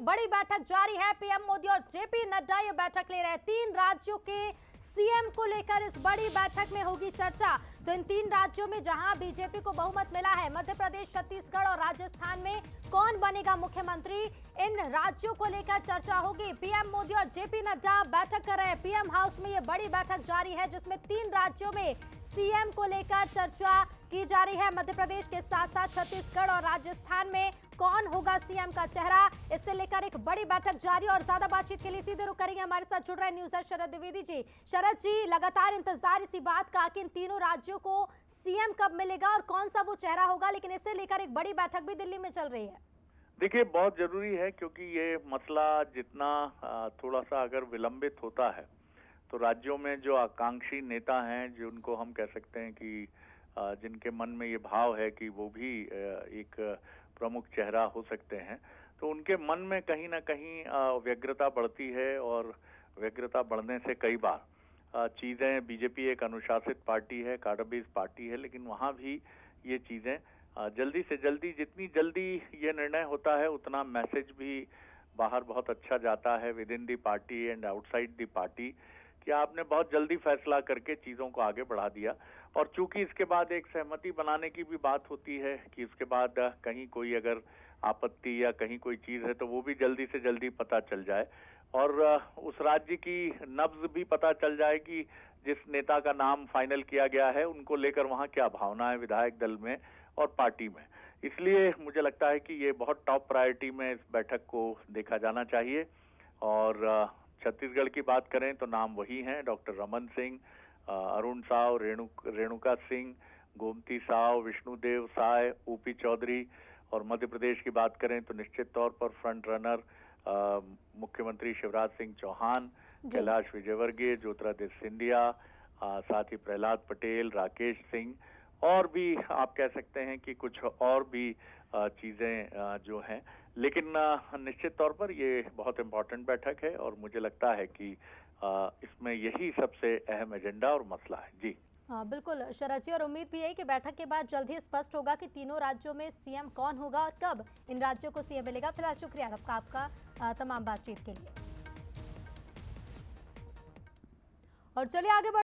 बड़ी बैठक जारी है। पीएम मोदी और जेपी नड्डा ये बैठक ले रहे हैं। 3 राज्यों के सीएम को लेकर इस बड़ी बैठक में होगी चर्चा। तो इन 3 राज्यों में जहां बीजेपी को बहुमत मिला है, मध्य प्रदेश, छत्तीसगढ़ और राजस्थान में कौन बनेगा मुख्यमंत्री, इन राज्यों को लेकर चर्चा होगी। पीएम मोदी और जेपी नड्डा बैठक कर रहे हैं। पीएम हाउस में ये बड़ी बैठक जारी है जिसमें 3 राज्यों में सीएम को लेकर चर्चा की जा रही है। मध्य प्रदेश के साथ साथ छत्तीसगढ़ और राजस्थान में कौन होगा सीएम का चेहरा, इससे लेकर एक बड़ी बैठक जारी। और ज्यादा बातचीत के लिए सीधे रुक करेंगे, हमारे साथ जुड़ रहे न्यूज़र शरद द्विवेदी जी। शरद जी, लगातार इंतजार इसी बात का कि इन तीनों राज्यों को सीएम कब मिलेगा और कौन सा वो चेहरा होगा, लेकिन इससे लेकर एक बड़ी बैठक भी दिल्ली में चल रही है। देखिए, बहुत जरूरी है क्योंकि ये मसला जितना थोड़ा सा अगर विलंबित होता है तो राज्यों में जो आकांक्षी नेता हैं, जिनको हम कह सकते हैं कि जिनके मन में ये भाव है कि वो भी एक प्रमुख चेहरा हो सकते हैं, तो उनके मन में कहीं ना कहीं व्यग्रता बढ़ती है। और व्यग्रता बढ़ने से कई बार चीजें, बीजेपी एक अनुशासित पार्टी है, कार्डर बेस पार्टी है, लेकिन वहां भी ये चीजें जल्दी से जल्दी, जितनी जल्दी ये निर्णय होता है उतना मैसेज भी बाहर बहुत अच्छा जाता है with in the party and outside the party, कि आपने बहुत जल्दी फैसला करके चीजों को आगे बढ़ा दिया। और चूंकि इसके बाद एक सहमति बनाने की भी बात होती है कि उसके बाद कहीं कोई अगर आपत्ति या कहीं कोई चीज है तो वो भी जल्दी से जल्दी पता चल जाए और उस राज्य की नब्ज भी पता चल जाए कि जिस नेता का नाम फाइनल किया गया है उनको लेकर वहां क्या भावना है विधायक दल में और पार्टी में। इसलिए मुझे लगता है कि ये बहुत टॉप प्रायोरिटी में इस बैठक को देखा जाना चाहिए। और छत्तीसगढ़ की बात करें तो नाम वही हैं, डॉक्टर रमन सिंह, अरुण साव, रेणुका सिंह, गोमती साव, विष्णुदेव साय, ओपी चौधरी। और मध्य प्रदेश की बात करें तो निश्चित तौर पर फ्रंट रनर मुख्यमंत्री शिवराज सिंह चौहान, कैलाश विजयवर्गीय, ज्योतिरादित्य सिंधिया, साथ ही प्रहलाद पटेल, राकेश सिंह, और भी आप कह सकते हैं कि कुछ और भी चीजें जो हैं। लेकिन निश्चित तौर पर ये बहुत इम्पोर्टेंट बैठक है और मुझे लगता है कि इसमें यही सबसे अहम एजेंडा और मसला है। जी हाँ, बिल्कुल शरद जी, और उम्मीद भी है कि बैठक के बाद जल्द ही स्पष्ट होगा कि तीनों राज्यों में सीएम कौन होगा और कब इन राज्यों को सीएम मिलेगा। फिलहाल शुक्रिया आपका तमाम बातचीत के लिए। और चलिए आगे बढ़